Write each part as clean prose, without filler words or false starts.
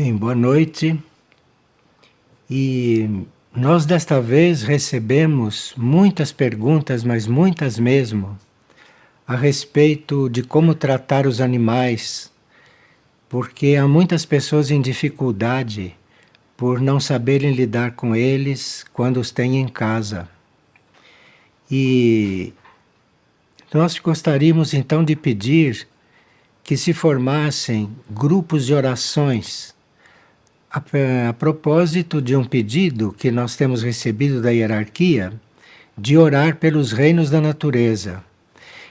Bem, boa noite. E nós desta vez recebemos muitas perguntas, mas muitas mesmo, a respeito de como tratar os animais, porque há muitas pessoas em dificuldade por não saberem lidar com eles quando os têm em casa. E nós gostaríamos então de pedir que se formassem grupos de orações a propósito de um pedido que nós temos recebido da hierarquia de orar pelos reinos da natureza.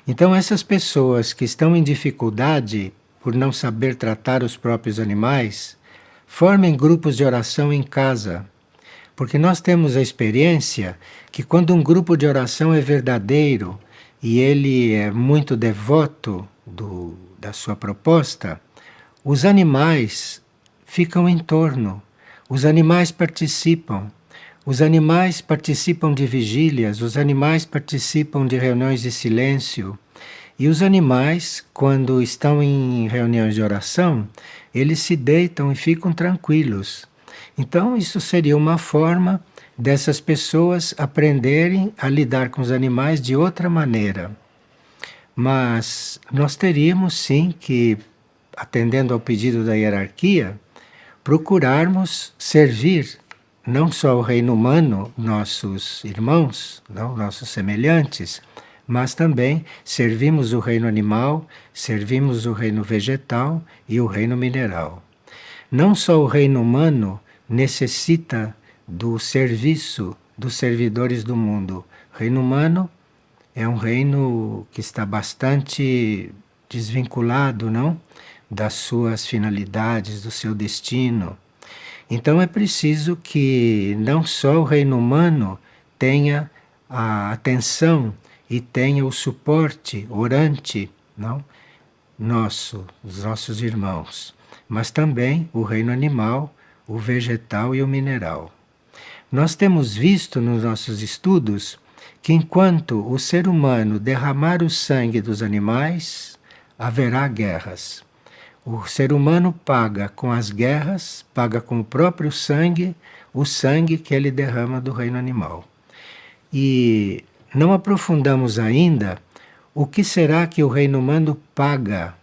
Então, essas pessoas que estão em dificuldade por não saber tratar os próprios animais, formem grupos de oração em casa, porque nós temos a experiência que quando um grupo de oração é verdadeiro e ele é muito devoto da sua proposta, os animais ficam em torno, os animais participam. Os animais participam de vigílias, os animais participam de reuniões de silêncio. E os animais, quando estão em reuniões de oração, eles se deitam e ficam tranquilos. Então, isso seria uma forma dessas pessoas aprenderem a lidar com os animais de outra maneira. Mas nós teríamos sim que, atendendo ao pedido da hierarquia, procurarmos servir não só o reino humano, nossos irmãos, não, nossos semelhantes, mas também servimos o reino animal, servimos o reino vegetal e o reino mineral. Não só o reino humano necessita do serviço dos servidores do mundo. O reino humano é um reino que está bastante desvinculado, não? Das suas finalidades, do seu destino. Então é preciso que não só o reino humano tenha a atenção e tenha o suporte orante, não? Dos nossos irmãos, mas também o reino animal, o vegetal e o mineral. Nós temos visto nos nossos estudos que enquanto o ser humano derramar o sangue dos animais, haverá guerras. O ser humano paga com as guerras, paga com o próprio sangue, o sangue que ele derrama do reino animal. E não aprofundamos ainda o que será que o reino humano paga,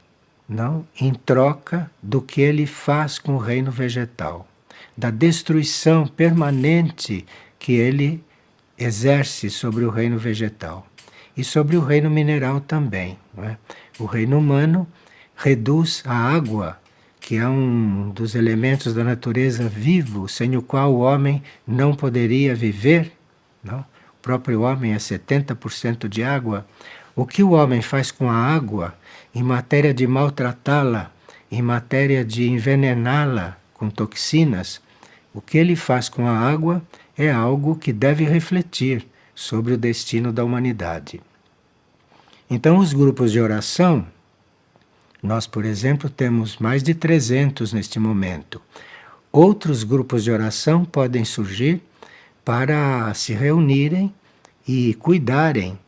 não, em troca do que ele faz com o reino vegetal, da destruição permanente que ele exerce sobre o reino vegetal e sobre o reino mineral também. Não é? O reino humano reduz a água, que é um dos elementos da natureza vivo, sem o qual o homem não poderia viver. Não? O próprio homem é 70% de água. O que o homem faz com a água, em matéria de maltratá-la, em matéria de envenená-la com toxinas, o que ele faz com a água é algo que deve refletir sobre o destino da humanidade. Então, os grupos de oração, nós, por exemplo, temos mais de 300 neste momento. Outros grupos de oração podem surgir para se reunirem e cuidarem,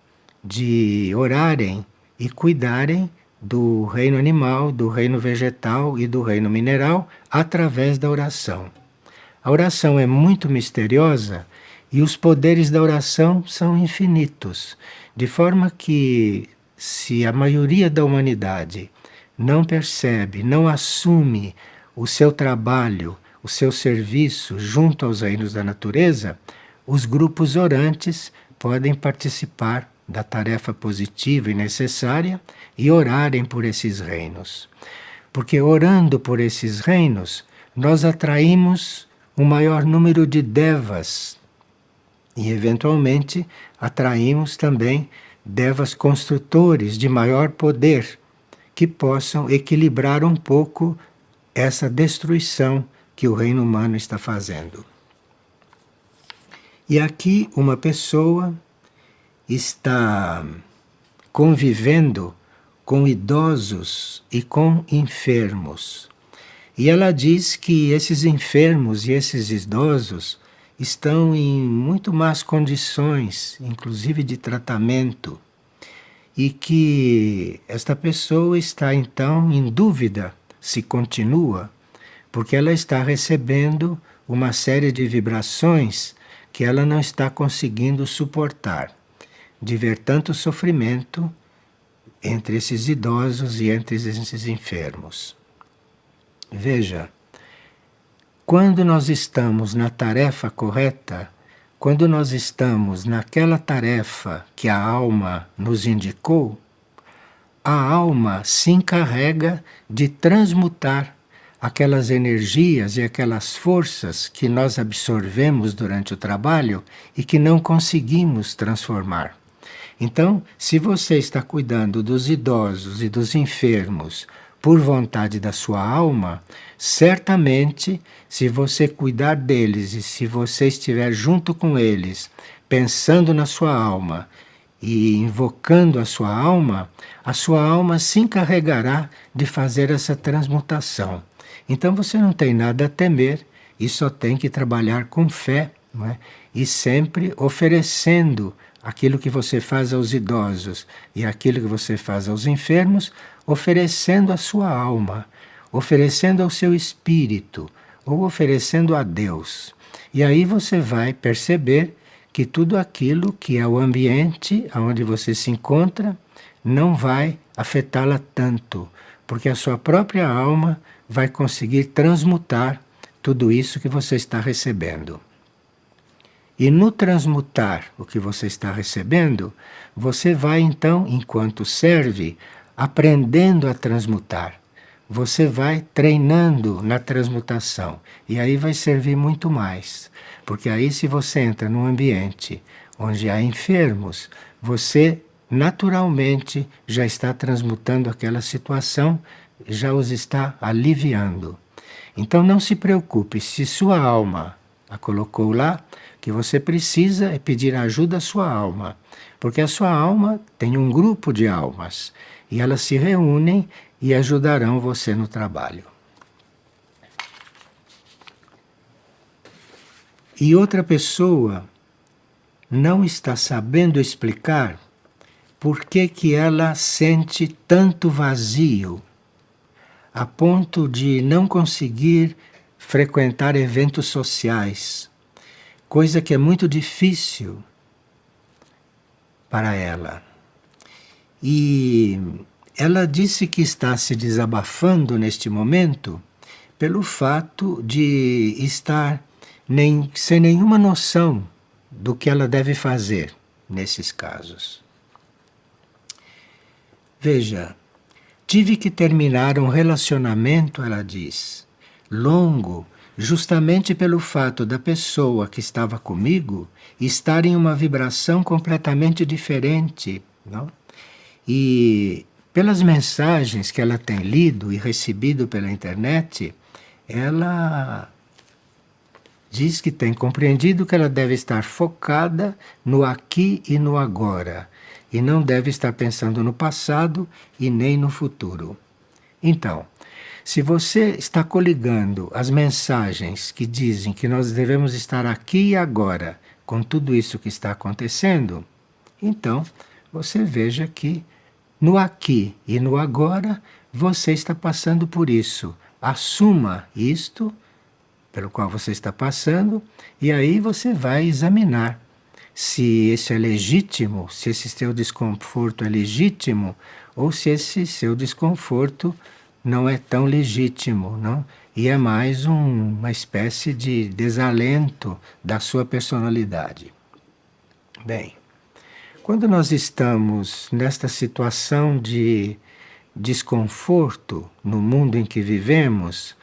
de orarem e cuidarem do reino animal, do reino vegetal e do reino mineral através da oração. A oração é muito misteriosa e os poderes da oração são infinitos, de forma que, se a maioria da humanidade não percebe, não assume o seu trabalho, o seu serviço junto aos reinos da natureza, os grupos orantes podem participar da tarefa positiva e necessária e orarem por esses reinos. Porque orando por esses reinos, nós atraímos um maior número de devas e, eventualmente, atraímos também devas construtores de maior poder, que possam equilibrar um pouco essa destruição que o reino humano está fazendo. E aqui uma pessoa está convivendo com idosos e com enfermos. E ela diz que esses enfermos e esses idosos estão em muito más condições, inclusive de tratamento, e que esta pessoa está então em dúvida se continua, porque ela está recebendo uma série de vibrações que ela não está conseguindo suportar, de ver tanto sofrimento entre esses idosos e entre esses enfermos. Veja, quando nós estamos na tarefa correta, quando nós estamos naquela tarefa que a alma nos indicou, a alma se encarrega de transmutar aquelas energias e aquelas forças que nós absorvemos durante o trabalho e que não conseguimos transformar. Então, se você está cuidando dos idosos e dos enfermos por vontade da sua alma, certamente, se você cuidar deles e se você estiver junto com eles, pensando na sua alma e invocando a sua alma se encarregará de fazer essa transmutação. Então você não tem nada a temer e só tem que trabalhar com fé, não é? E sempre oferecendo aquilo que você faz aos idosos e aquilo que você faz aos enfermos, oferecendo a sua alma, oferecendo ao seu espírito ou oferecendo a Deus. E aí você vai perceber que tudo aquilo que é o ambiente onde você se encontra não vai afetá-la tanto, porque a sua própria alma vai conseguir transmutar tudo isso que você está recebendo. E no transmutar o que você está recebendo, você vai então, enquanto serve, aprendendo a transmutar. Você vai treinando na transmutação. E aí vai servir muito mais. Porque aí, se você entra num ambiente onde há enfermos, você naturalmente já está transmutando aquela situação, já os está aliviando. Então não se preocupe, se sua alma a colocou lá, que você precisa é pedir ajuda à sua alma, porque a sua alma tem um grupo de almas e elas se reúnem e ajudarão você no trabalho. E outra pessoa não está sabendo explicar por que ela sente tanto vazio, a ponto de não conseguir frequentar eventos sociais, coisa que é muito difícil para ela. E ela disse que está se desabafando neste momento pelo fato de estar sem nenhuma noção do que ela deve fazer nesses casos. Veja, tive que terminar um relacionamento, ela diz, longo, justamente pelo fato da pessoa que estava comigo estar em uma vibração completamente diferente, não? E pelas mensagens que ela tem lido e recebido pela internet, ela diz que tem compreendido que ela deve estar focada no aqui e no agora, e não deve estar pensando no passado e nem no futuro. Então, se você está coligando as mensagens que dizem que nós devemos estar aqui e agora com tudo isso que está acontecendo, então você veja que no aqui e no agora você está passando por isso. Assuma isto pelo qual você está passando e aí você vai examinar se esse é legítimo, se esse seu desconforto é legítimo ou se esse seu desconforto não é tão legítimo, não? E é mais uma espécie de desalento da sua personalidade. Bem, quando nós estamos nesta situação de desconforto no mundo em que vivemos,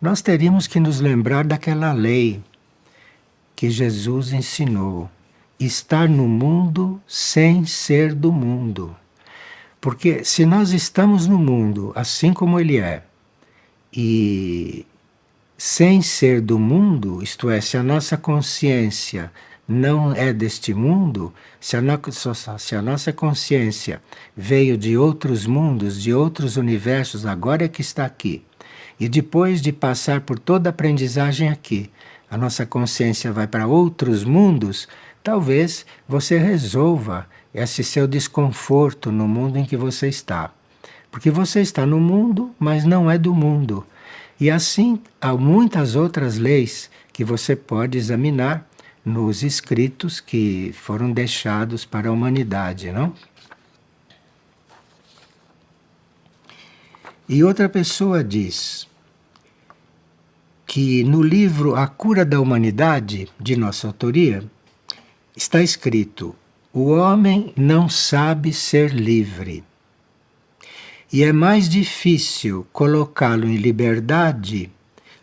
nós teríamos que nos lembrar daquela lei que Jesus ensinou: estar no mundo sem ser do mundo. Porque se nós estamos no mundo assim como ele é, e sem ser do mundo, isto é, se a nossa consciência não é deste mundo, se a nossa consciência veio de outros mundos, de outros universos, agora é que está aqui, e depois de passar por toda a aprendizagem aqui, a nossa consciência vai para outros mundos, talvez você resolva esse seu desconforto no mundo em que você está. Porque você está no mundo, mas não é do mundo. E assim há muitas outras leis que você pode examinar nos escritos que foram deixados para a humanidade, não? E outra pessoa diz que no livro A Cura da Humanidade, de nossa autoria, está escrito: o homem não sabe ser livre. E é mais difícil colocá-lo em liberdade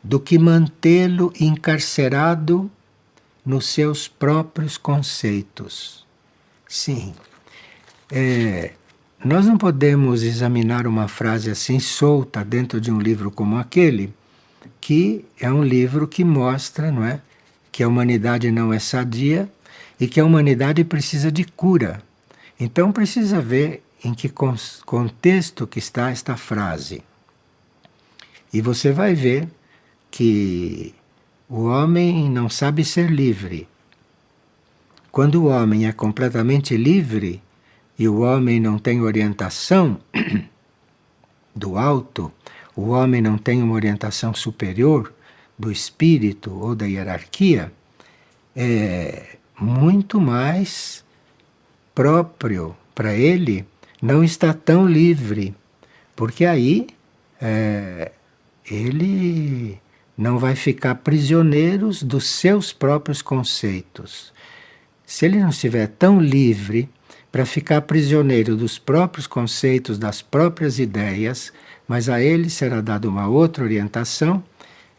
do que mantê-lo encarcerado nos seus próprios conceitos. Sim, nós não podemos examinar uma frase assim solta dentro de um livro como aquele, que é um livro que mostra, não é, que a humanidade não é sadia e que a humanidade precisa de cura. Então precisa ver em que contexto que está esta frase. E você vai ver que o homem não sabe ser livre. Quando o homem é completamente livre e o homem não tem orientação do alto, o homem não tem uma orientação superior do espírito ou da hierarquia, é muito mais próprio para ele não está tão livre, porque aí ele não vai ficar prisioneiro dos seus próprios conceitos. Se ele não estiver tão livre para ficar prisioneiro dos próprios conceitos, das próprias ideias, mas a ele será dada uma outra orientação,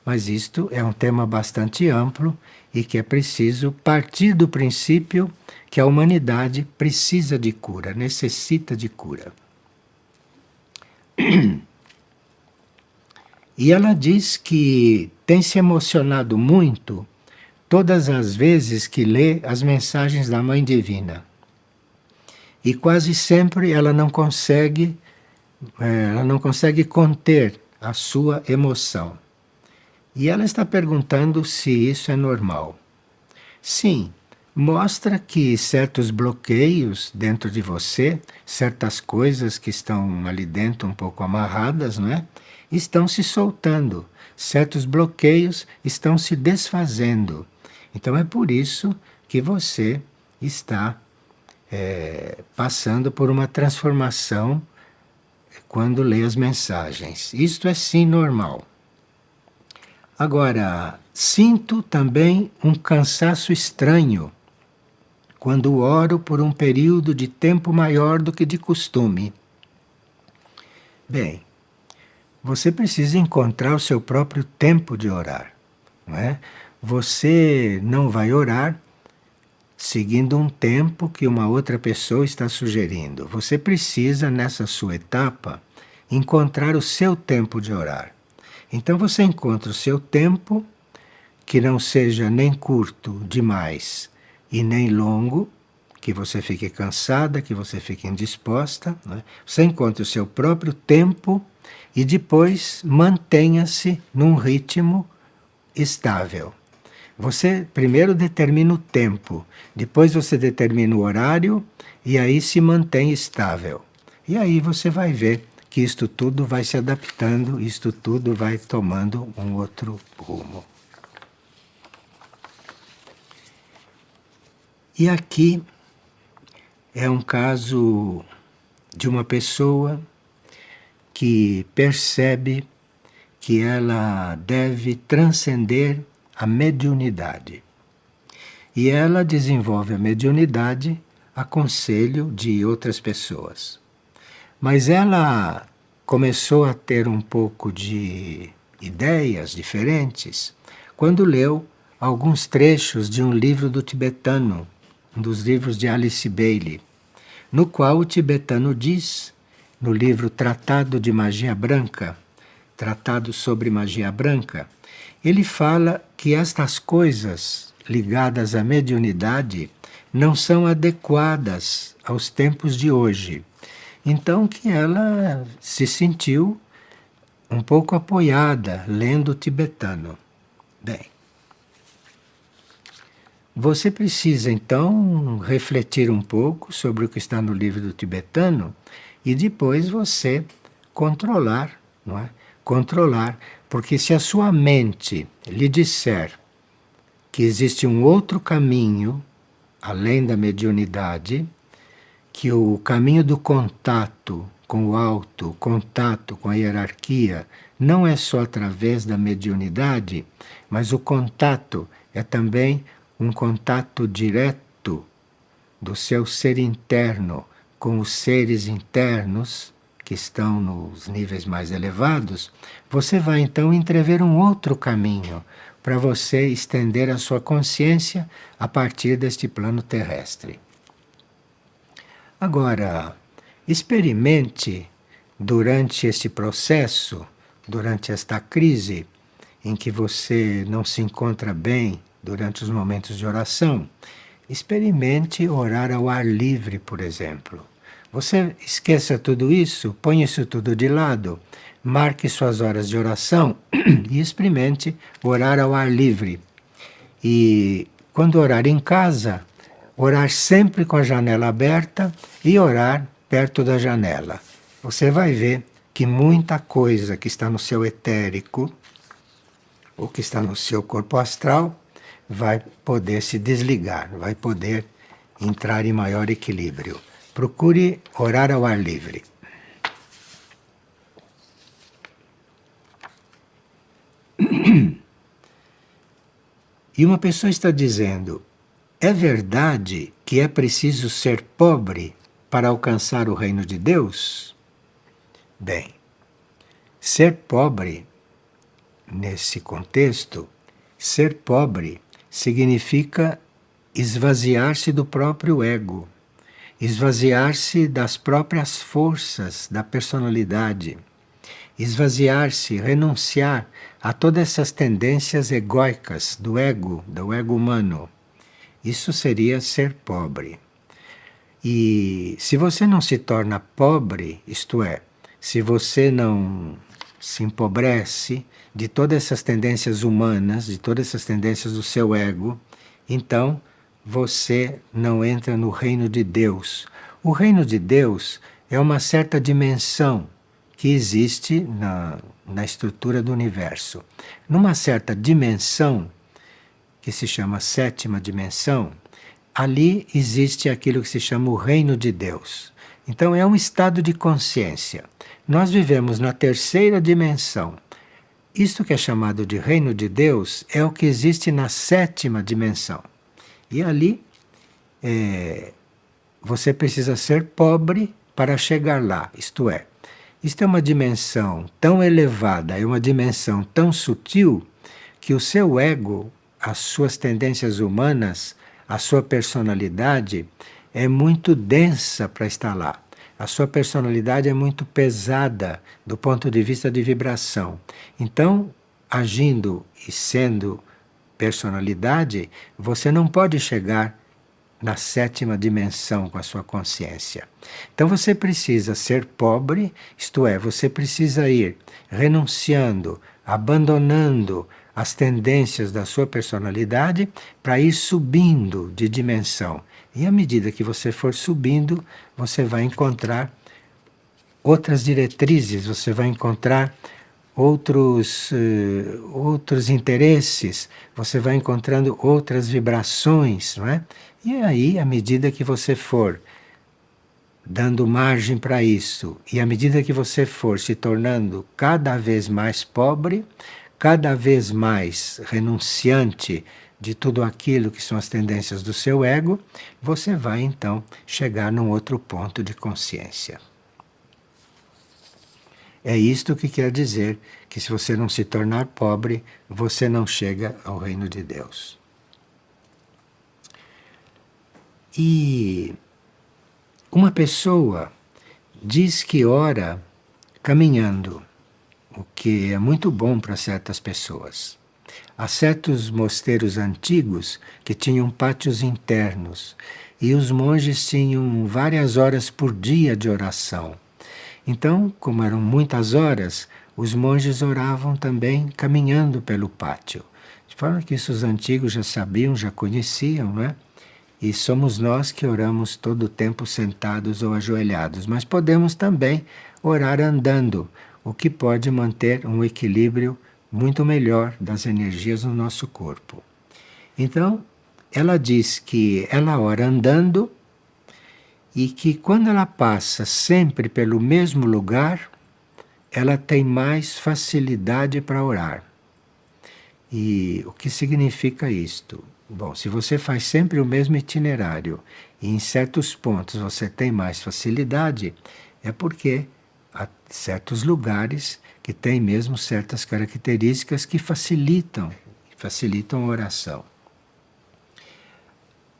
mas isto é um tema bastante amplo e que é preciso partir do princípio que a humanidade precisa de cura, necessita de cura. E ela diz que tem se emocionado muito todas as vezes que lê as mensagens da Mãe Divina. E quase sempre ela não consegue conter a sua emoção. E ela está perguntando se isso é normal. Sim, mostra que certos bloqueios dentro de você, certas coisas que estão ali dentro um pouco amarradas, não é? Estão se soltando. Certos bloqueios estão se desfazendo. Então é por isso que você está passando por uma transformação quando lê as mensagens. Isto é sim normal. Agora, sinto também um cansaço estranho quando oro por um período de tempo maior do que de costume. Bem, você precisa encontrar o seu próprio tempo de orar, não é? Você não vai orar seguindo um tempo que uma outra pessoa está sugerindo. Você precisa, nessa sua etapa, encontrar o seu tempo de orar. Então você encontra o seu tempo, que não seja nem curto demais e nem longo, que você fique cansada, que você fique indisposta, né? Você encontra o seu próprio tempo e depois mantenha-se num ritmo estável. Você primeiro determina o tempo, depois você determina o horário e aí se mantém estável. E aí você vai ver que isto tudo vai se adaptando, isto tudo vai tomando um outro rumo. E aqui é um caso de uma pessoa que percebe que ela deve transcender a mediunidade. E ela desenvolve a mediunidade a conselho de outras pessoas. Mas ela começou a ter um pouco de ideias diferentes quando leu alguns trechos de um livro do tibetano, um dos livros de Alice Bailey, no qual o tibetano diz, no livro Tratado de Magia Branca, Tratado sobre Magia Branca, ele fala que estas coisas ligadas à mediunidade não são adequadas aos tempos de hoje. Então que ela se sentiu um pouco apoiada lendo o tibetano. Bem, você precisa então refletir um pouco sobre o que está no livro do tibetano e depois você controlar, não é? Controlar, Porque se a sua mente lhe disser que existe um outro caminho, além da mediunidade, que o caminho do contato com o alto, contato com a hierarquia, não é só através da mediunidade, mas o contato é também um contato direto do seu ser interno com os seres internos que estão nos níveis mais elevados, você vai então entrever um outro caminho para você estender a sua consciência a partir deste plano terrestre. Agora, experimente durante este processo, durante esta crise em que você não se encontra bem durante os momentos de oração, experimente orar ao ar livre, por exemplo. Você esqueça tudo isso, põe isso tudo de lado, marque suas horas de oração e experimente orar ao ar livre. E quando orar em casa, orar sempre com a janela aberta e orar perto da janela. Você vai ver que muita coisa que está no seu etérico ou que está no seu corpo astral vai poder se desligar, vai poder entrar em maior equilíbrio. Procure orar ao ar livre. E uma pessoa está dizendo: é verdade que é preciso ser pobre para alcançar o reino de Deus? Bem, ser pobre, nesse contexto, ser pobre significa esvaziar-se do próprio ego, esvaziar-se das próprias forças da personalidade, esvaziar-se, renunciar a todas essas tendências egóicas do ego humano. Isso seria ser pobre. E se você não se torna pobre, isto é, se você não se empobrece de todas essas tendências humanas, de todas essas tendências do seu ego, então você não entra no reino de Deus. O reino de Deus é uma certa dimensão que existe na estrutura do universo. Numa certa dimensão, que se chama sétima dimensão, ali existe aquilo que se chama o reino de Deus. Então é um estado de consciência. Nós vivemos na terceira dimensão. Isto que é chamado de reino de Deus é o que existe na sétima dimensão. E ali você precisa ser pobre para chegar lá, isto é. Isto é uma dimensão tão elevada, é uma dimensão tão sutil que o seu ego, as suas tendências humanas, a sua personalidade é muito densa para estar lá. A sua personalidade é muito pesada do ponto de vista de vibração. Então, agindo e sendo personalidade, você não pode chegar na sétima dimensão com a sua consciência. Então você precisa ser pobre, isto é, você precisa ir renunciando, abandonando as tendências da sua personalidade para ir subindo de dimensão. E à medida que você for subindo, você vai encontrar outras diretrizes, você vai encontrar outros interesses, você vai encontrando outras vibrações, não é? E aí, à medida que você for dando margem para isso, e à medida que você for se tornando cada vez mais pobre, cada vez mais renunciante de tudo aquilo que são as tendências do seu ego, você vai então chegar num outro ponto de consciência. É isto que quer dizer que se você não se tornar pobre, você não chega ao reino de Deus. E uma pessoa diz que ora caminhando, o que é muito bom para certas pessoas. Há certos mosteiros antigos que tinham pátios internos e os monges tinham várias horas por dia de oração. Então, como eram muitas horas, os monges oravam também caminhando pelo pátio. De forma que isso os antigos já sabiam, já conheciam, não é? E somos nós que oramos todo o tempo sentados ou ajoelhados, mas podemos também orar andando, o que pode manter um equilíbrio muito melhor das energias no nosso corpo. Então, ela diz que ela ora andando e que quando ela passa sempre pelo mesmo lugar, ela tem mais facilidade para orar. E o que significa isto? Bom, se você faz sempre o mesmo itinerário e em certos pontos você tem mais facilidade, é porque há certos lugares que têm mesmo certas características que facilitam a oração.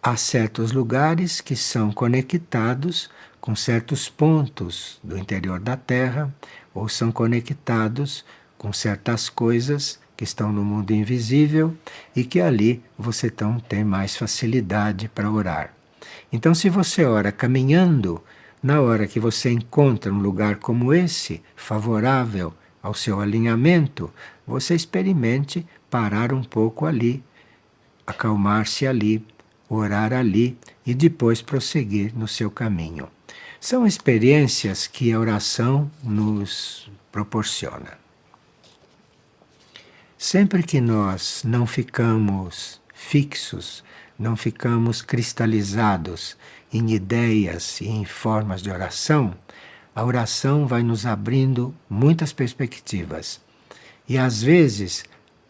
Há certos lugares que são conectados com certos pontos do interior da Terra ou são conectados com certas coisas que estão no mundo invisível e que ali você então tem mais facilidade para orar. Então, se você ora caminhando, na hora que você encontra um lugar como esse, favorável ao seu alinhamento, você experimente parar um pouco ali, acalmar-se ali, orar ali e depois prosseguir no seu caminho. São experiências que a oração nos proporciona. Sempre que nós não ficamos fixos, não ficamos cristalizados em ideias e em formas de oração, a oração vai nos abrindo muitas perspectivas. E às vezes,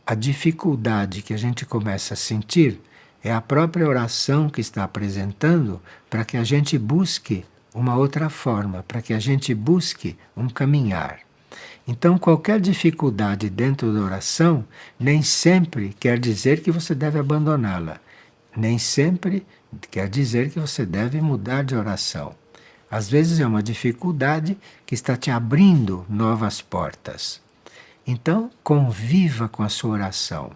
a dificuldade que a gente começa a sentir é a própria oração que está apresentando para que a gente busque uma outra forma, para que a gente busque um caminhar. Então, qualquer dificuldade dentro da oração nem sempre quer dizer que você deve abandoná-la. Nem sempre quer dizer que você deve mudar de oração. Às vezes é uma dificuldade que está te abrindo novas portas. Então, conviva com a sua oração.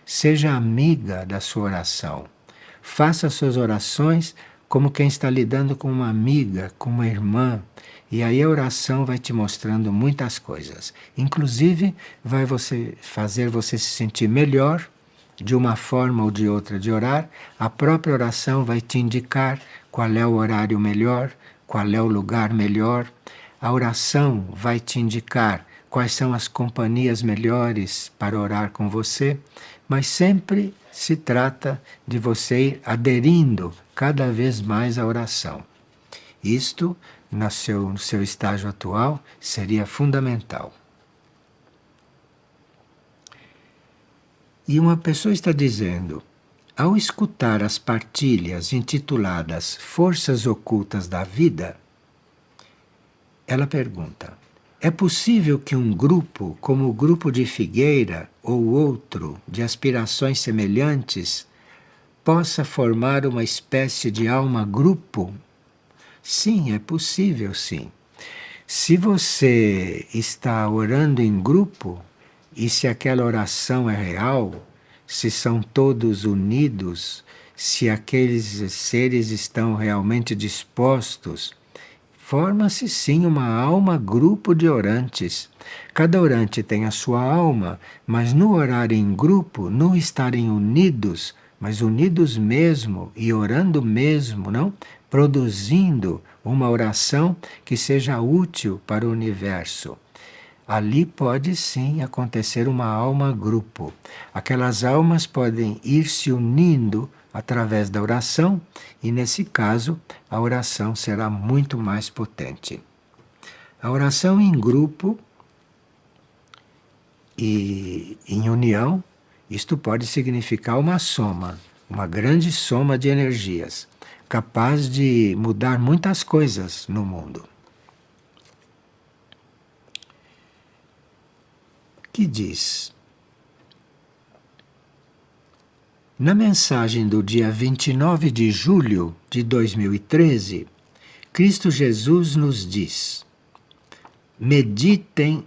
Seja amiga da sua oração. Faça suas orações como quem está lidando com uma amiga, com uma irmã. E aí a oração vai te mostrando muitas coisas. Inclusive, vai fazer você se sentir melhor de uma forma ou de outra de orar. A própria oração vai te indicar qual é o horário melhor, qual é o lugar melhor. A oração vai te indicar quais são as companhias melhores para orar com você, mas sempre se trata de você ir aderindo cada vez mais à oração. Isto, no seu estágio atual, seria fundamental. E uma pessoa está dizendo, ao escutar as partilhas intituladas Forças Ocultas da Vida, ela pergunta, é possível que um grupo, como o grupo de Figueira ou outro de aspirações semelhantes, possa formar uma espécie de alma-grupo? Sim, é possível, sim. Se você está orando em grupo, e se aquela oração é real, se são todos unidos, se aqueles seres estão realmente dispostos, forma-se sim uma alma-grupo de orantes. Cada orante tem a sua alma, mas no orar em grupo, no estarem unidos, mas unidos mesmo e orando mesmo, não? Produzindo uma oração que seja útil para o universo. Ali pode sim acontecer uma alma-grupo. Aquelas almas podem ir se unindo através da oração e, nesse caso, a oração será muito mais potente. A oração em grupo e em união, isto pode significar uma soma, uma grande soma de energias, capaz de mudar muitas coisas no mundo. Que diz: na mensagem do dia 29 de julho de 2013, Cristo Jesus nos diz: meditem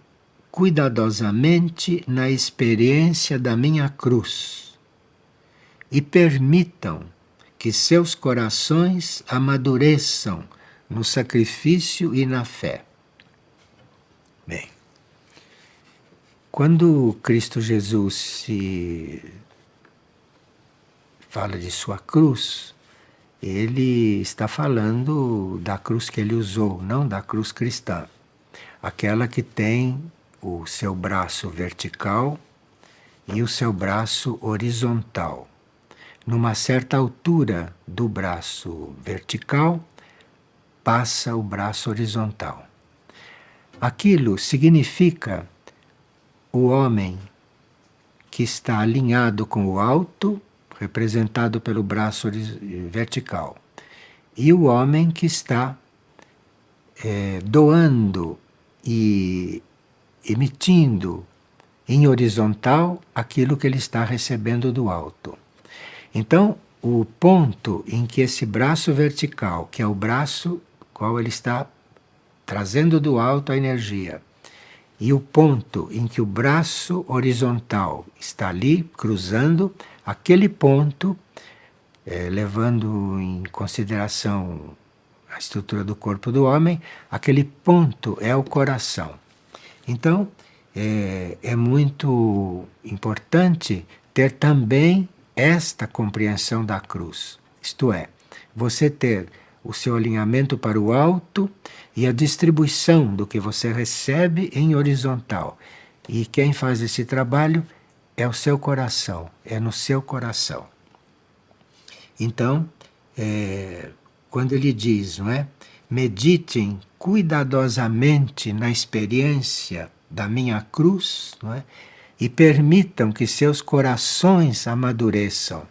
cuidadosamente na experiência da minha cruz e permitam que seus corações amadureçam no sacrifício e na fé. Bem, quando Cristo Jesus se fala de sua cruz, ele está falando da cruz que ele usou, não da cruz cristã. Aquela que tem o seu braço vertical e o seu braço horizontal. Numa certa altura do braço vertical, passa o braço horizontal. Aquilo significa o homem que está alinhado com o alto, representado pelo braço vertical, e o homem que está doando e emitindo em horizontal aquilo que ele está recebendo do alto. Então, o ponto em que esse braço vertical, que é o braço qual ele está trazendo do alto a energia, e o ponto em que o braço horizontal está ali cruzando, aquele ponto, levando em consideração a estrutura do corpo do homem, aquele ponto é o coração. Então, é muito importante ter também esta compreensão da cruz. Isto é, você ter o seu alinhamento para o alto e a distribuição do que você recebe em horizontal. E quem faz esse trabalho é o seu coração, é no seu coração. Então, quando ele diz, não é? Meditem cuidadosamente na experiência da minha cruz, não é? E permitam que seus corações amadureçam.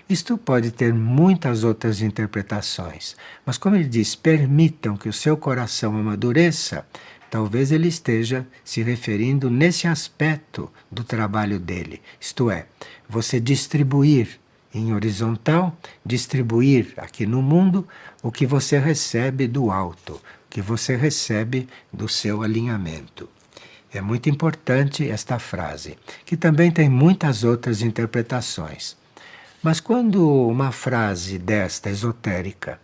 Isto pode ter muitas outras interpretações, mas como ele diz, permitam que o seu coração amadureça, talvez ele esteja se referindo nesse aspecto do trabalho dele, isto é, você distribuir em horizontal, distribuir aqui no mundo o que você recebe do alto, o que você recebe do seu alinhamento. É muito importante esta frase, que também tem muitas outras interpretações. Mas quando uma frase desta esotérica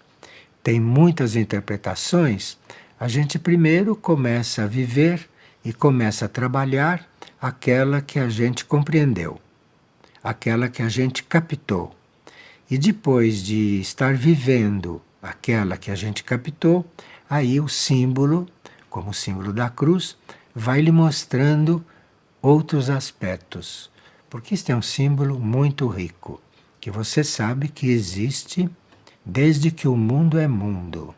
tem muitas interpretações, a gente primeiro começa a viver e começa a trabalhar aquela que a gente compreendeu, aquela que a gente captou. E depois de estar vivendo aquela que a gente captou, aí o símbolo, como o símbolo da cruz, vai lhe mostrando outros aspectos. Porque este é um símbolo muito rico, que você sabe que existe desde que o mundo é mundo.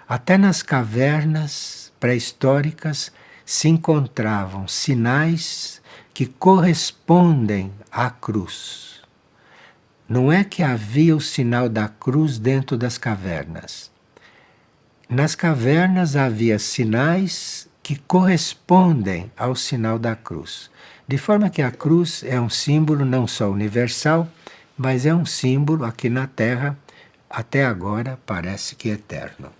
Até nas cavernas pré-históricas se encontravam sinais que correspondem à cruz. Não é que havia o sinal da cruz dentro das cavernas. Nas cavernas havia sinais que correspondem ao sinal da cruz. De forma que a cruz é um símbolo não só universal, mas é um símbolo aqui na Terra, até agora parece que eterno.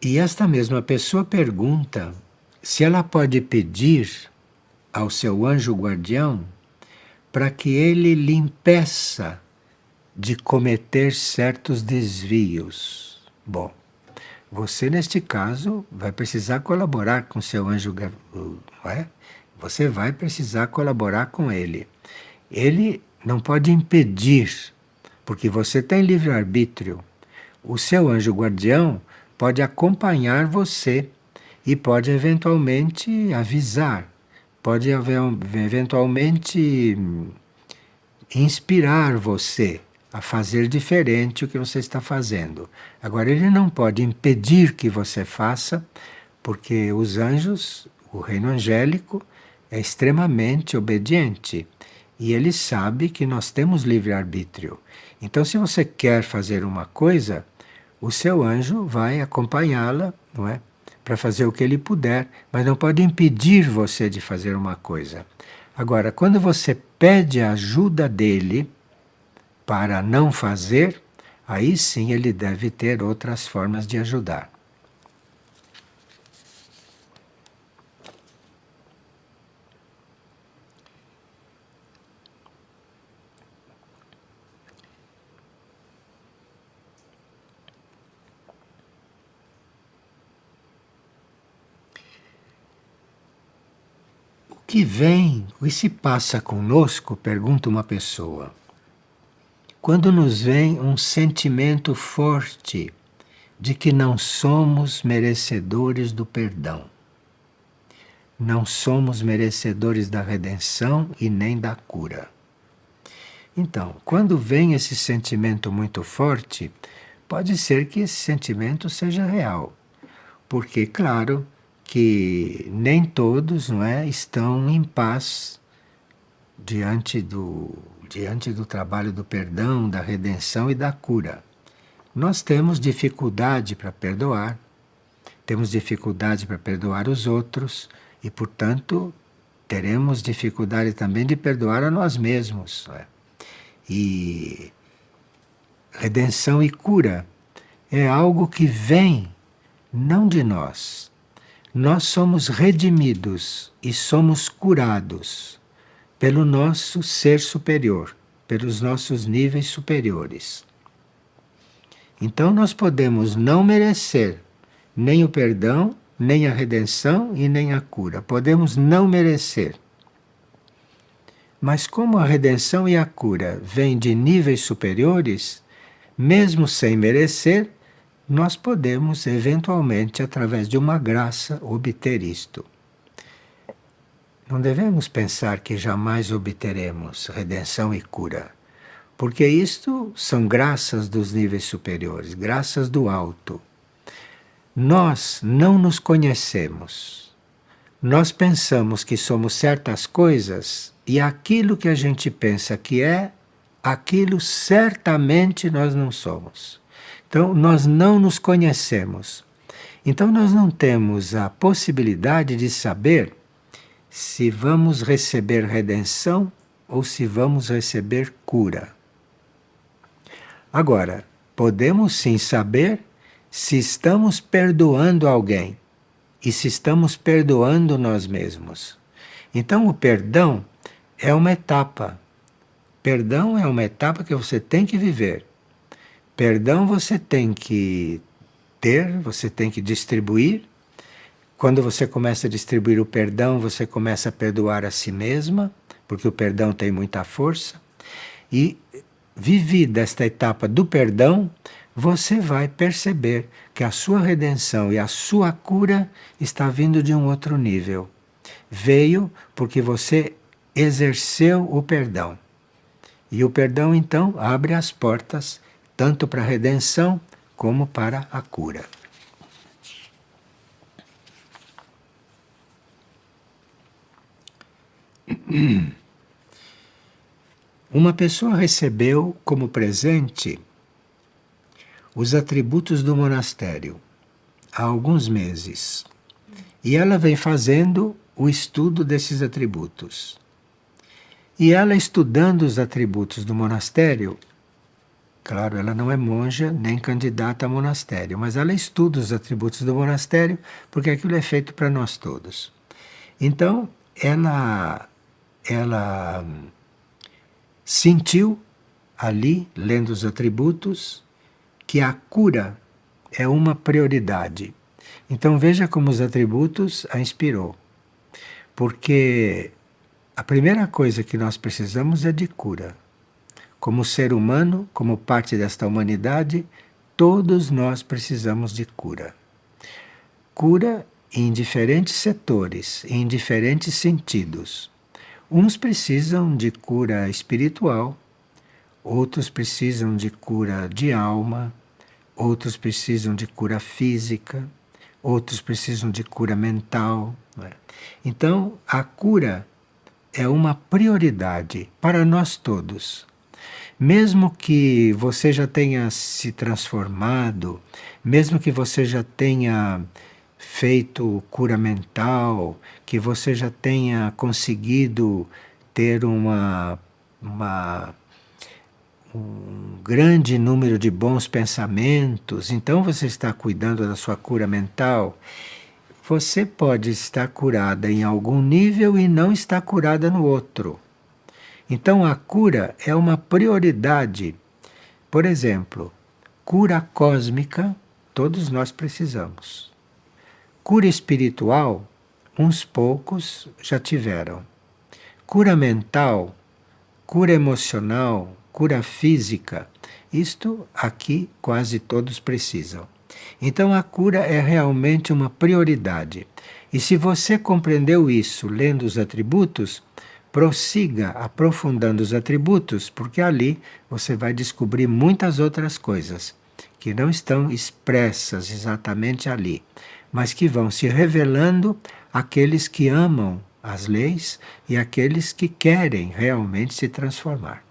E esta mesma pessoa pergunta se ela pode pedir ao seu anjo guardião para que ele lhe impeça de cometer certos desvios. Bom, você neste caso vai precisar colaborar com seu anjo, não é? Você vai precisar colaborar com ele. Ele não pode impedir, porque você tem livre-arbítrio. O seu anjo guardião pode acompanhar você e pode eventualmente avisar, pode eventualmente inspirar você a fazer diferente o que você está fazendo. Agora, ele não pode impedir que você faça, porque os anjos, o reino angélico, é extremamente obediente. E ele sabe que nós temos livre-arbítrio. Então, se você quer fazer uma coisa, o seu anjo vai acompanhá-la, não é? Para fazer o que ele puder, mas não pode impedir você de fazer uma coisa. Agora, quando você pede a ajuda dele para não fazer, aí sim ele deve ter outras formas de ajudar. O que vem, o que se passa conosco, pergunta uma pessoa, quando nos vem um sentimento forte de que não somos merecedores do perdão. não somos merecedores da redenção e nem da cura. Então, quando vem esse sentimento muito forte, pode ser que esse sentimento seja real. Porque, claro, que nem todos, não é, estão em paz diante do trabalho do perdão, da redenção e da cura. Nós temos dificuldade para perdoar, temos dificuldade para perdoar os outros e, portanto, teremos dificuldade também de perdoar a nós mesmos. Não é? E redenção e cura é algo que vem não de nós. Nós somos redimidos e somos curados pelo nosso ser superior, pelos nossos níveis superiores. Então nós podemos não merecer nem o perdão, nem a redenção e nem a cura. Podemos não merecer. Mas como a redenção e a cura vêm de níveis superiores, mesmo sem merecer, nós podemos eventualmente, através de uma graça, obter isto. Não devemos pensar que jamais obteremos redenção e cura, porque isto são graças dos níveis superiores, graças do alto. Nós não nos conhecemos. Nós pensamos que somos certas coisas e aquilo que a gente pensa que é, aquilo certamente nós não somos. Então, nós não nos conhecemos. Então, nós não temos a possibilidade de saber se vamos receber redenção ou se vamos receber cura. Agora, podemos sim saber se estamos perdoando alguém e se estamos perdoando nós mesmos. Então, o perdão é uma etapa. Perdão é uma etapa que você tem que viver. Perdão você tem que ter, você tem que distribuir. Quando você começa a distribuir o perdão, você começa a perdoar a si mesma, porque o perdão tem muita força. E, vivida esta etapa do perdão, você vai perceber que a sua redenção e a sua cura está vindo de um outro nível. Veio porque você exerceu o perdão. E o perdão, então, abre as portas tanto para a redenção como para a cura. Uma pessoa recebeu como presente os atributos do monastério há alguns meses. E ela vem fazendo o estudo desses atributos. E ela estudando os atributos do monastério, claro, ela não é monja nem candidata a monastério, mas ela estuda os atributos do monastério porque aquilo é feito para nós todos. Então, ela sentiu ali, lendo os atributos, que a cura é uma prioridade. Então veja como os atributos a inspirou. Porque a primeira coisa que nós precisamos é de cura. Como ser humano, como parte desta humanidade, todos nós precisamos de cura. Cura em diferentes setores, em diferentes sentidos. Uns precisam de cura espiritual, outros precisam de cura de alma, outros precisam de cura física, outros precisam de cura mental. Não é? Então, a cura é uma prioridade para nós todos. Mesmo que você já tenha se transformado, mesmo que você já tenha feito cura mental, que você já tenha conseguido ter um grande número de bons pensamentos, então você está cuidando da sua cura mental. Você pode estar curada em algum nível e não estar curada no outro. Então a cura é uma prioridade. Por exemplo, cura cósmica, todos nós precisamos. Cura espiritual, uns poucos já tiveram. Cura mental, cura emocional, cura física, isto aqui quase todos precisam. Então a cura é realmente uma prioridade. E se você compreendeu isso lendo os atributos, prossiga aprofundando os atributos, porque ali você vai descobrir muitas outras coisas que não estão expressas exatamente ali, mas que vão se revelando àqueles que amam as leis e àqueles que querem realmente se transformar.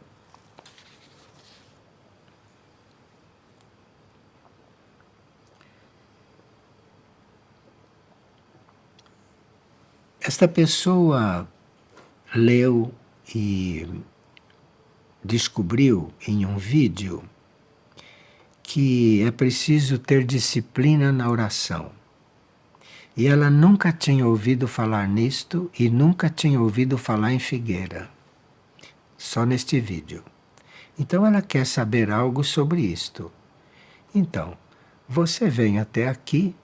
Esta pessoa leu e descobriu em um vídeo que é preciso ter disciplina na oração. E ela nunca tinha ouvido falar nisto e nunca tinha ouvido falar em Figueira. Só neste vídeo. Então ela quer saber algo sobre isto. Então, você vem até aqui,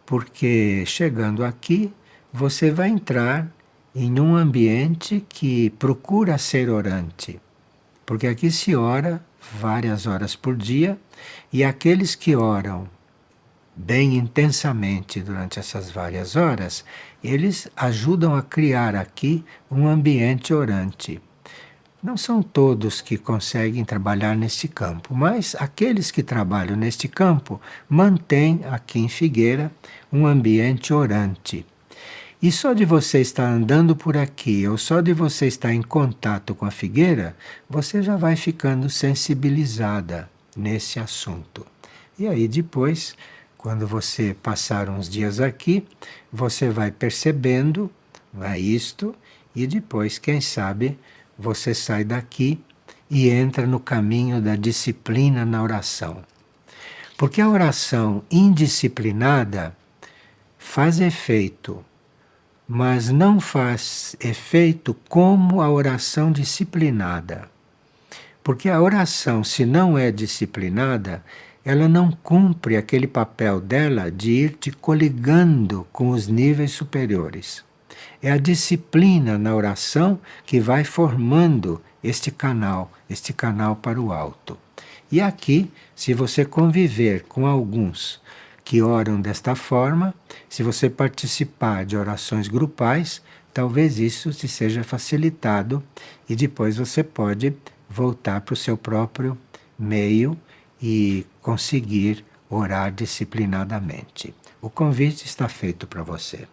porque chegando aqui, você vai entrar em um ambiente que procura ser orante. Porque aqui se ora várias horas por dia, e aqueles que oram bem intensamente durante essas várias horas, eles ajudam a criar aqui um ambiente orante. Não são todos que conseguem trabalhar neste campo, mas aqueles que trabalham neste campo mantêm aqui em Figueira um ambiente orante. E só de você estar andando por aqui, ou só de você estar em contato com a figueira, você já vai ficando sensibilizada nesse assunto. E aí depois, quando você passar uns dias aqui, você vai percebendo, isto, e depois, quem sabe, você sai daqui e entra no caminho da disciplina na oração. Porque a oração indisciplinada faz efeito, mas não faz efeito como a oração disciplinada. Porque a oração, se não é disciplinada, ela não cumpre aquele papel dela de ir te coligando com os níveis superiores. É a disciplina na oração que vai formando este canal para o alto. E aqui, se você conviver com alguns que oram desta forma, se você participar de orações grupais, talvez isso te seja facilitado e depois você pode voltar para o seu próprio meio e conseguir orar disciplinadamente. O convite está feito para você.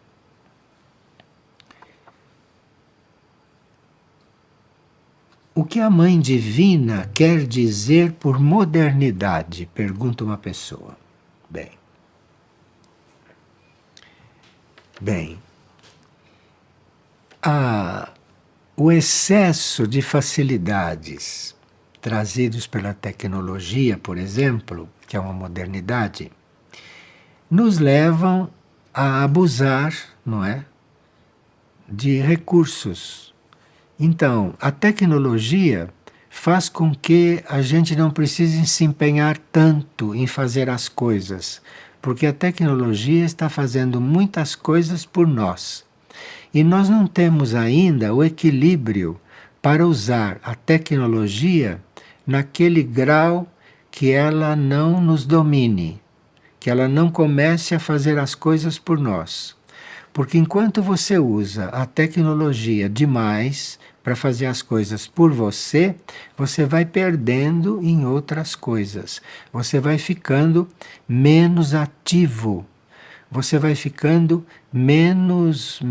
O que a Mãe Divina quer dizer por modernidade? Pergunta uma pessoa. Bem, o excesso de facilidades trazidos pela tecnologia, por exemplo, que é uma modernidade, nos levam a abusar, não é, de recursos. Então, a tecnologia faz com que a gente não precise se empenhar tanto em fazer as coisas, porque a tecnologia está fazendo muitas coisas por nós. E nós não temos ainda o equilíbrio para usar a tecnologia naquele grau que ela não nos domine, que ela não comece a fazer as coisas por nós. Porque enquanto você usa a tecnologia demais para fazer as coisas por você, você vai perdendo em outras coisas. Você vai ficando menos ativo. Você vai ficando menos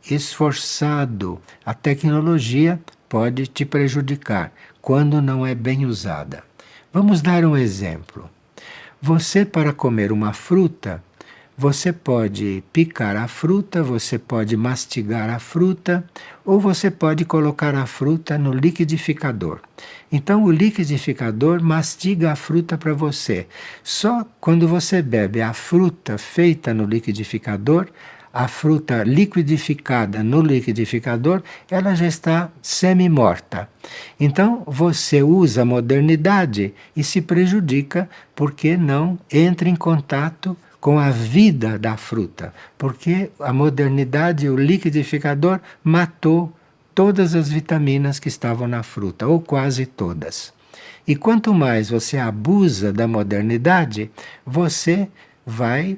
esforçado. A tecnologia pode te prejudicar quando não é bem usada. Vamos dar um exemplo. Você, para comer uma fruta, você pode picar a fruta, você pode mastigar a fruta, ou você pode colocar a fruta no liquidificador. Então o liquidificador mastiga a fruta para você. Só quando você bebe a fruta feita no liquidificador, a fruta liquidificada no liquidificador, ela já está semi-morta. Então você usa a modernidade e se prejudica porque não entra em contato com a vida da fruta, porque a modernidade, o liquidificador, matou todas as vitaminas que estavam na fruta, ou quase todas. E quanto mais você abusa da modernidade, você vai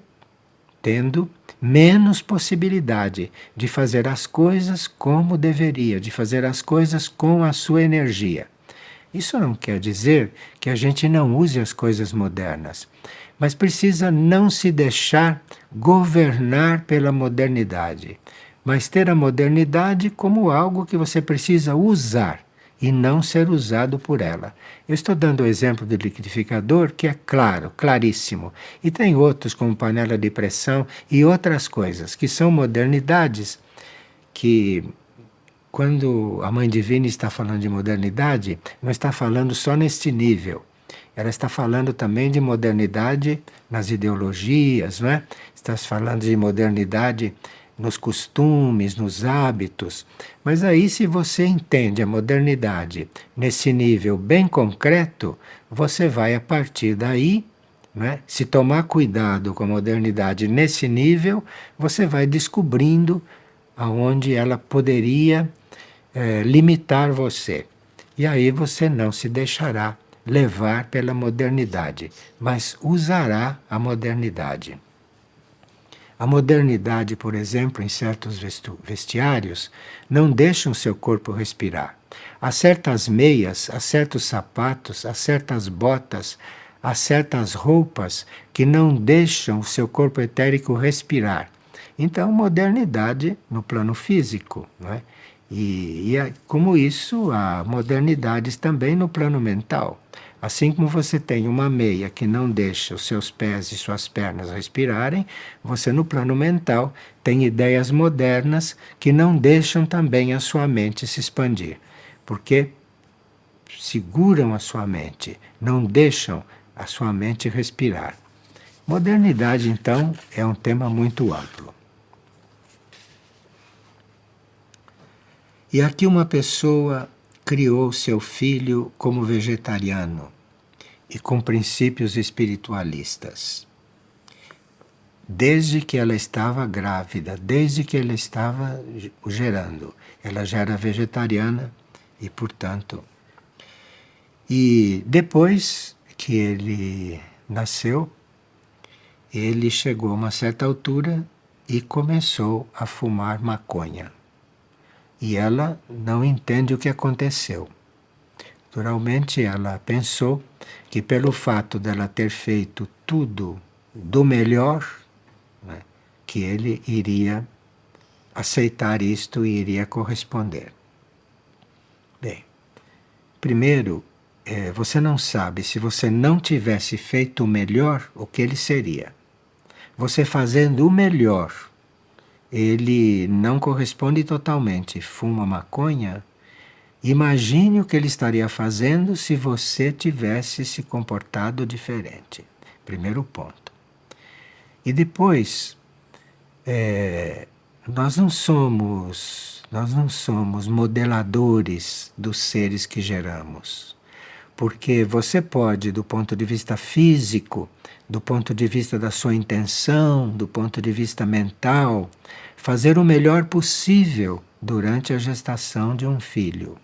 tendo menos possibilidade de fazer as coisas como deveria, de fazer as coisas com a sua energia. Isso não quer dizer que a gente não use as coisas modernas, mas precisa não se deixar governar pela modernidade, mas ter a modernidade como algo que você precisa usar e não ser usado por ela. Eu estou dando o exemplo do liquidificador, que é claro, claríssimo. E tem outros, como panela de pressão e outras coisas, que são modernidades que, quando a Mãe Divina está falando de modernidade, não está falando só neste nível. Ela está falando também de modernidade nas ideologias, não é? Está falando de modernidade nos costumes, nos hábitos. Mas aí, se você entende a modernidade nesse nível bem concreto, você vai a partir daí, não é? Se tomar cuidado com a modernidade nesse nível, você vai descobrindo aonde ela poderia limitar você. E aí você não se deixará levar pela modernidade, mas usará a modernidade. A modernidade, por exemplo, em certos vestiários, não deixa o seu corpo respirar. Há certas meias, há certos sapatos, há certas botas, há certas roupas que não deixam o seu corpo etérico respirar. Então, modernidade no plano físico, não é? Como isso, há modernidades também no plano mental. Assim como você tem uma meia que não deixa os seus pés e suas pernas respirarem, você no plano mental tem ideias modernas que não deixam também a sua mente se expandir, porque seguram a sua mente, não deixam a sua mente respirar. Modernidade, então, é um tema muito amplo. E aqui uma pessoa criou seu filho como vegetariano e com princípios espiritualistas. Desde que ela estava grávida, desde que ela estava o gerando, ela já era vegetariana e, portanto... E depois que ele nasceu, ele chegou a uma certa altura e começou a fumar maconha. E ela não entende o que aconteceu. Naturalmente, ela pensou que pelo fato dela ter feito tudo do melhor, né, que ele iria aceitar isto e iria corresponder. Bem, primeiro, você não sabe se você não tivesse feito o melhor, o que ele seria. Você fazendo o melhor, ele não corresponde totalmente, fuma maconha. Imagine o que ele estaria fazendo se você tivesse se comportado diferente. Primeiro ponto. E depois, nós não somos modeladores dos seres que geramos. Porque você pode, do ponto de vista físico, do ponto de vista da sua intenção, do ponto de vista mental, fazer o melhor possível durante a gestação de um filho.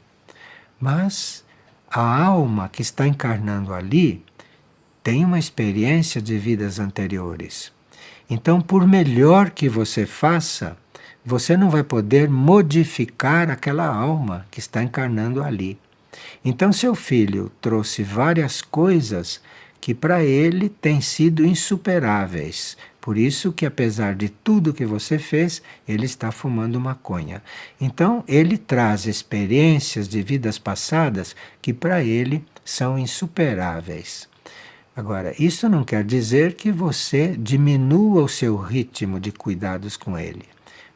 Mas a alma que está encarnando ali tem uma experiência de vidas anteriores. Então, por melhor que você faça, você não vai poder modificar aquela alma que está encarnando ali. Então, seu filho trouxe várias coisas que para ele têm sido insuperáveis. Por isso que, apesar de tudo que você fez, ele está fumando maconha. Então, ele traz experiências de vidas passadas que para ele são insuperáveis. Agora, isso não quer dizer que você diminua o seu ritmo de cuidados com ele.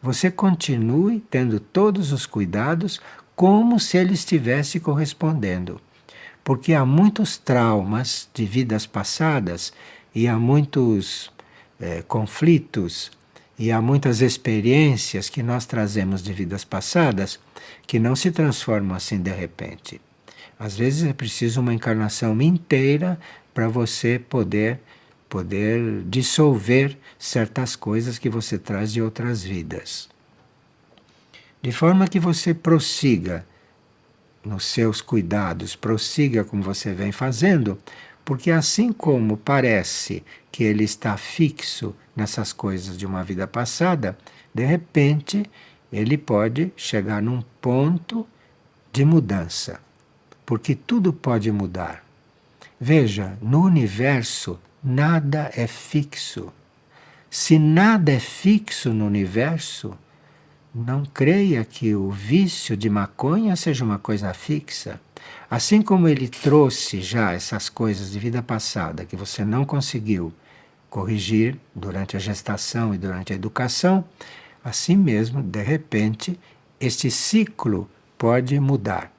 Você continue tendo todos os cuidados como se ele estivesse correspondendo. Porque há muitos traumas de vidas passadas e há muitos conflitos e há muitas experiências que nós trazemos de vidas passadas que não se transformam assim de repente. Às vezes é preciso uma encarnação inteira para você poder dissolver certas coisas que você traz de outras vidas. De forma que você prossiga nos seus cuidados, prossiga como você vem fazendo, porque assim como parece que ele está fixo nessas coisas de uma vida passada, de repente ele pode chegar num ponto de mudança, porque tudo pode mudar. Veja, no universo nada é fixo. Se nada é fixo no universo, não creia que o vício de maconha seja uma coisa fixa. Assim como ele trouxe já essas coisas de vida passada que você não conseguiu corrigir durante a gestação e durante a educação, assim mesmo, de repente, este ciclo pode mudar.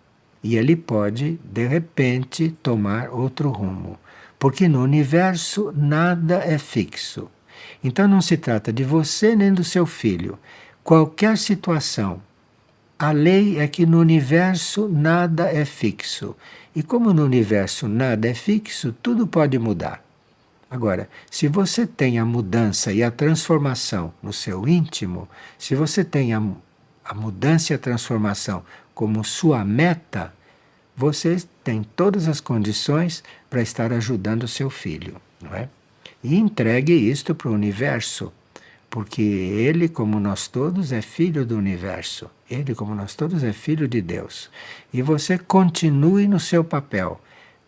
E ele pode, de repente, tomar outro rumo. Porque no universo nada é fixo. Então não se trata de você nem do seu filho. Qualquer situação, a lei é que no universo nada é fixo. E como no universo nada é fixo, tudo pode mudar. Agora, se você tem a mudança e a transformação no seu íntimo, se você tem a mudança e a transformação como sua meta, você tem todas as condições para estar ajudando o seu filho, não é? E entregue isto para o universo, porque ele, como nós todos, é filho do universo. Ele, como nós todos, é filho de Deus. E você continue no seu papel.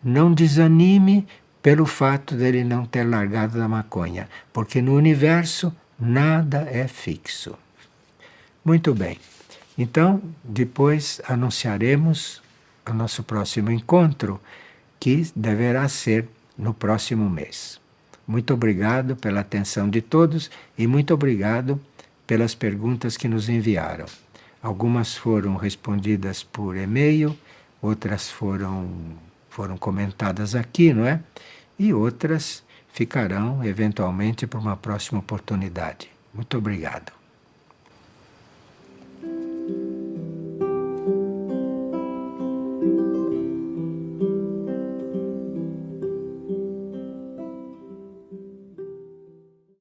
Não desanime pelo fato dele não ter largado da maconha, porque no universo nada é fixo. Muito bem. Então, depois anunciaremos o nosso próximo encontro, que deverá ser no próximo mês. Muito obrigado pela atenção de todos e muito obrigado pelas perguntas que nos enviaram. Algumas foram respondidas por e-mail, outras foram comentadas aqui, não é? E outras ficarão eventualmente para uma próxima oportunidade. Muito obrigado.